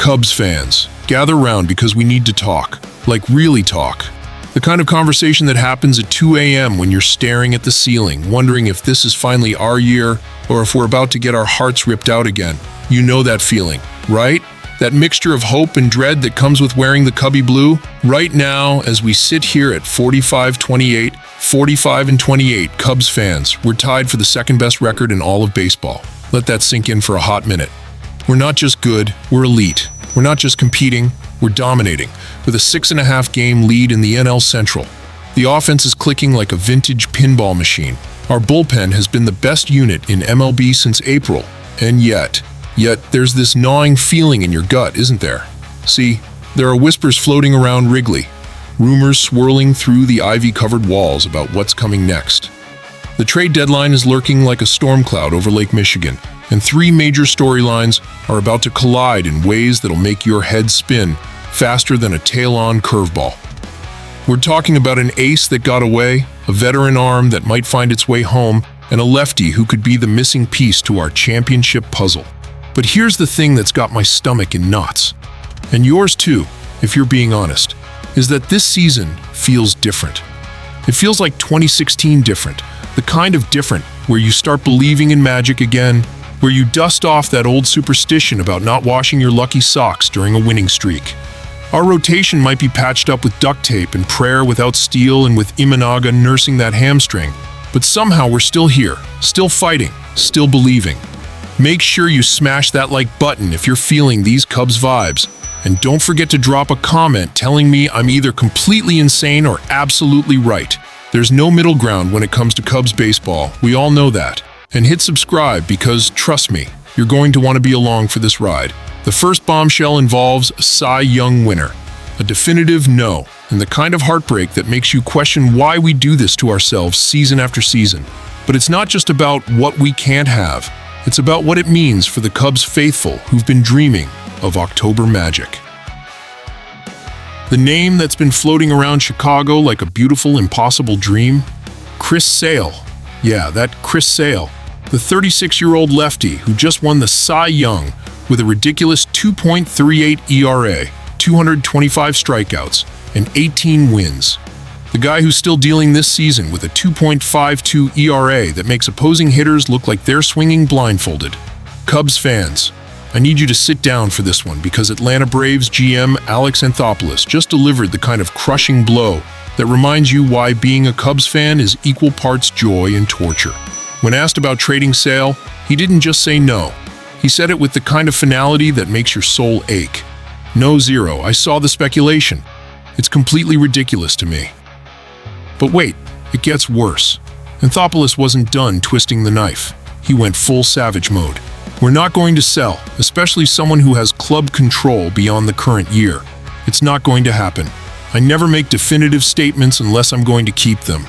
Cubs fans, gather round because we need to talk. Like really talk. The kind of conversation that happens at 2 a.m. when you're staring at the ceiling, wondering if this is finally our year or if we're about to get our hearts ripped out again. You know that feeling, right? That mixture of hope and dread that comes with wearing the Cubby blue? Right now, as we sit here at 45-28, Cubs fans, we're tied for the second best record in all of baseball. Let that sink in for a hot minute. We're not just good, we're elite. We're not just competing, we're dominating, with a 6.5 game lead in the NL Central. The offense is clicking like a vintage pinball machine. Our bullpen has been the best unit in MLB since April, and yet there's this gnawing feeling in your gut, isn't there? See, there are whispers floating around Wrigley, rumors swirling through the ivy-covered walls about what's coming next. The trade deadline is lurking like a storm cloud over Lake Michigan, and 3 major storylines are about to collide in ways that'll make your head spin faster than a tail-on curveball. We're talking about an ace that got away, a veteran arm that might find its way home, and a lefty who could be the missing piece to our championship puzzle. But here's the thing that's got my stomach in knots, and yours too, if you're being honest, is that this season feels different. It feels like 2016 different, the kind of different where you start believing in magic again, where you dust off that old superstition about not washing your lucky socks during a winning streak. Our rotation might be patched up with duct tape and prayer without Steele and with Imanaga nursing that hamstring, but somehow we're still here, still fighting, still believing. Make sure you smash that like button if you're feeling these Cubs vibes, and don't forget to drop a comment telling me I'm either completely insane or absolutely right. There's no middle ground when it comes to Cubs baseball, we all know that. And hit subscribe because, trust me, you're going to want to be along for this ride. The first bombshell involves a Cy Young winner, a definitive no, and the kind of heartbreak that makes you question why we do this to ourselves season after season. But it's not just about what we can't have, it's about what it means for the Cubs faithful who've been dreaming of October magic. The name that's been floating around Chicago like a beautiful, impossible dream? Chris Sale. Yeah, that Chris Sale. The 36-year-old lefty who just won the Cy Young with a ridiculous 2.38 ERA, 225 strikeouts, and 18 wins. The guy who's still dealing this season with a 2.52 ERA that makes opposing hitters look like they're swinging blindfolded. Cubs fans, I need you to sit down for this one because Atlanta Braves GM Alex Anthopoulos just delivered the kind of crushing blow that reminds you why being a Cubs fan is equal parts joy and torture. When asked about trading Sale, he didn't just say no. He said it with the kind of finality that makes your soul ache. No, zero, I saw the speculation. It's completely ridiculous to me. But wait, it gets worse. Anthopoulos wasn't done twisting the knife. He went full savage mode. We're not going to sell, especially someone who has club control beyond the current year. It's not going to happen. I never make definitive statements unless I'm going to keep them.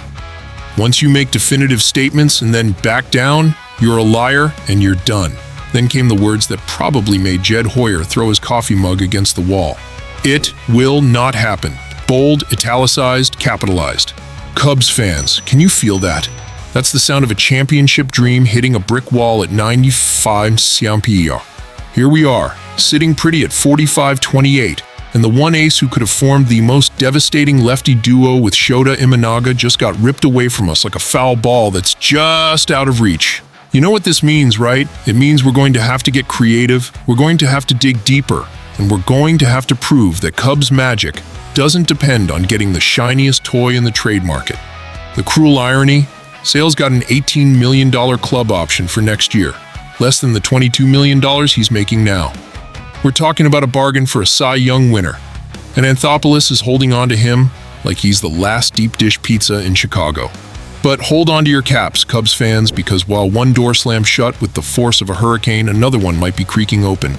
Once you make definitive statements and then back down, you're a liar and you're done. Then came the words that probably made Jed Hoyer throw his coffee mug against the wall. It will not happen. Bold, italicized, capitalized. Cubs fans, can you feel that? That's the sound of a championship dream hitting a brick wall at 95 CMPR. Here we are, sitting pretty at 45-28. And the one ace who could have formed the most devastating lefty duo with Shota Imanaga just got ripped away from us like a foul ball that's just out of reach. You know what this means, right? It means we're going to have to get creative, we're going to have to dig deeper, and we're going to have to prove that Cubs magic doesn't depend on getting the shiniest toy in the trade market. The cruel irony? Sale's got an $18 million club option for next year, less than the $22 million he's making now. We're talking about a bargain for a Cy Young winner, and Anthopoulos is holding on to him like he's the last deep dish pizza in Chicago. But hold on to your caps, Cubs fans, because while one door slams shut with the force of a hurricane, another one might be creaking open.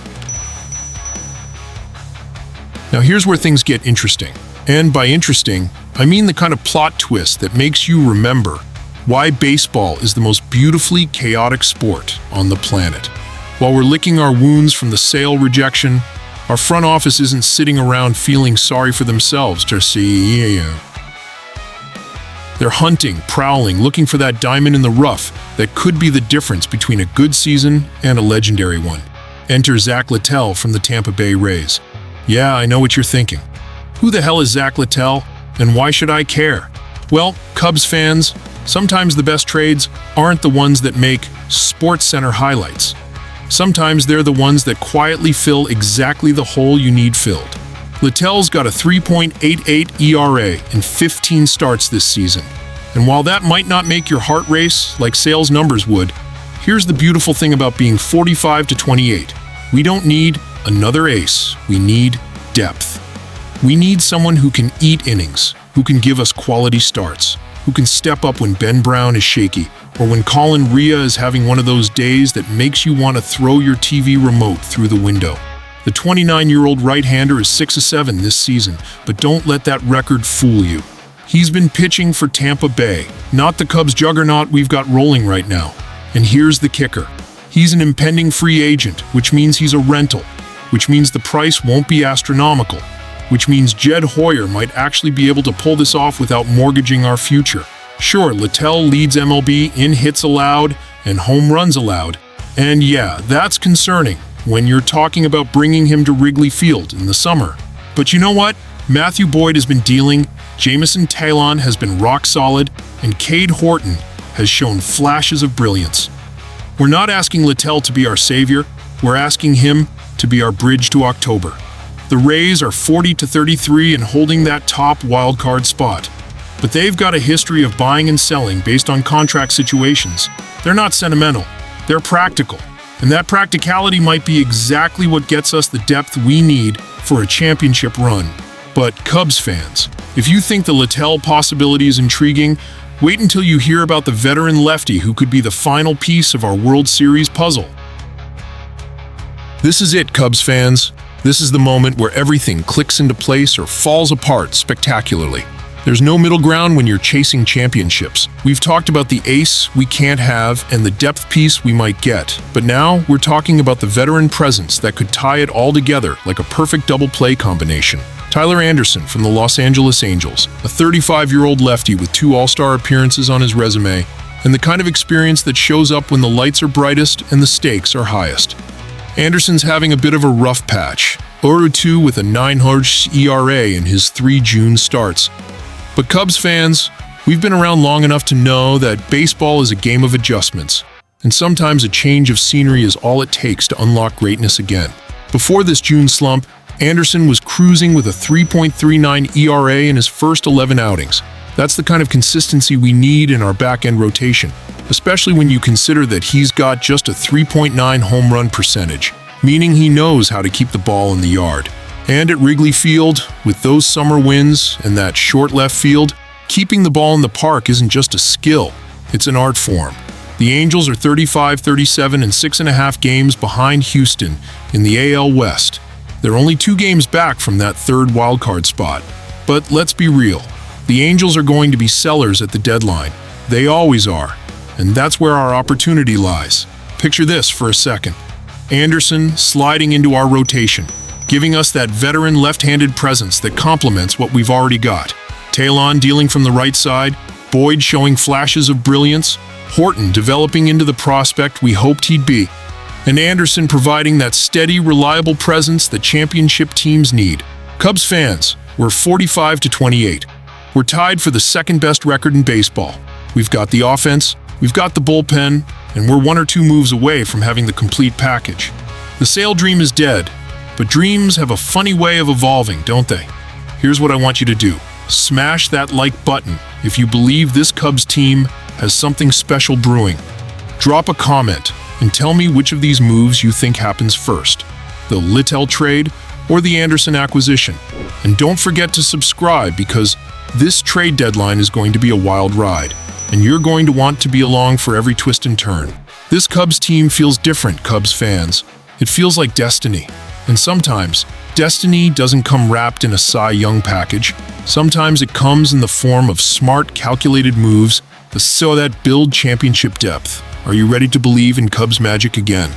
Now here's where things get interesting. And by interesting, I mean the kind of plot twist that makes you remember why baseball is the most beautifully chaotic sport on the planet. While we're licking our wounds from the Sale rejection, our front office isn't sitting around feeling sorry for themselves to see. They're hunting, prowling, looking for that diamond in the rough that could be the difference between a good season and a legendary one. Enter Zack Latell from the Tampa Bay Rays. Yeah, I know what you're thinking. Who the hell is Zack Latell, and why should I care? Well, Cubs fans, sometimes the best trades aren't the ones that make SportsCenter highlights. Sometimes they're the ones that quietly fill exactly the hole you need filled. Latell's got a 3.88 ERA in 15 starts this season. And while that might not make your heart race like sales numbers would, here's the beautiful thing about being 45 to 28. We don't need another ace. We need depth. We need someone who can eat innings, who can give us quality starts, who can step up when Ben Brown is shaky, or when Colin Rea is having one of those days that makes you want to throw your TV remote through the window. The 29-year-old right-hander is 6-7 this season, but don't let that record fool you. He's been pitching for Tampa Bay, not the Cubs juggernaut we've got rolling right now. And here's the kicker. He's an impending free agent, which means he's a rental, which means the price won't be astronomical, which means Jed Hoyer might actually be able to pull this off without mortgaging our future. Sure, Latell leads MLB in hits allowed and home runs allowed, and yeah, that's concerning when you're talking about bringing him to Wrigley Field in the summer. But you know what? Matthew Boyd has been dealing, Jameson Taillon has been rock solid, and Cade Horton has shown flashes of brilliance. We're not asking Latell to be our savior, we're asking him to be our bridge to October. The Rays are 40 to 33 and holding that top wildcard spot. But they've got a history of buying and selling based on contract situations. They're not sentimental, they're practical. And that practicality might be exactly what gets us the depth we need for a championship run. But Cubs fans, if you think the Latell possibility is intriguing, wait until you hear about the veteran lefty who could be the final piece of our World Series puzzle. This is it, Cubs fans. This is the moment where everything clicks into place or falls apart spectacularly. There's no middle ground when you're chasing championships. We've talked about the ace we can't have and the depth piece we might get, but now we're talking about the veteran presence that could tie it all together like a perfect double play combination. Tyler Anderson from the Los Angeles Angels, a 35-year-old lefty with 2 All-Star appearances on his resume, and the kind of experience that shows up when the lights are brightest and the stakes are highest. Anderson's having a bit of a rough patch, 0-2 with a 9.00 ERA in his 3 June starts. But Cubs fans, we've been around long enough to know that baseball is a game of adjustments, and sometimes a change of scenery is all it takes to unlock greatness again. Before this June slump, Anderson was cruising with a 3.39 ERA in his first 11 outings. That's the kind of consistency we need in our back-end rotation, especially when you consider that he's got just a 3.9 home run percentage, meaning he knows how to keep the ball in the yard. And at Wrigley Field, with those summer winds and that short left field, keeping the ball in the park isn't just a skill, it's an art form. The Angels are 35-37 and 6.5 games behind Houston in the AL West. They're only 2 games back from that 3rd wildcard spot. But let's be real, the Angels are going to be sellers at the deadline. They always are, and that's where our opportunity lies. Picture this for a second. Anderson sliding into our rotation, giving us that veteran left-handed presence that complements what we've already got. Taillon dealing from the right side, Boyd showing flashes of brilliance, Horton developing into the prospect we hoped he'd be, and Anderson providing that steady, reliable presence that championship teams need. Cubs fans, we're 45 to 28. We're tied for the 2nd-best record in baseball. We've got the offense, we've got the bullpen, and we're 1 or 2 moves away from having the complete package. The Sale dream is dead, but dreams have a funny way of evolving, don't they? Here's what I want you to do. Smash that like button if you believe this Cubs team has something special brewing. Drop a comment and tell me which of these moves you think happens first, the Latell trade or the Anderson acquisition. And don't forget to subscribe because this trade deadline is going to be a wild ride, and you're going to want to be along for every twist and turn. This Cubs team feels different, Cubs fans. It feels like destiny. And sometimes, destiny doesn't come wrapped in a Cy Young package. Sometimes it comes in the form of smart, calculated moves that build championship depth. Are you ready to believe in Cubs magic again?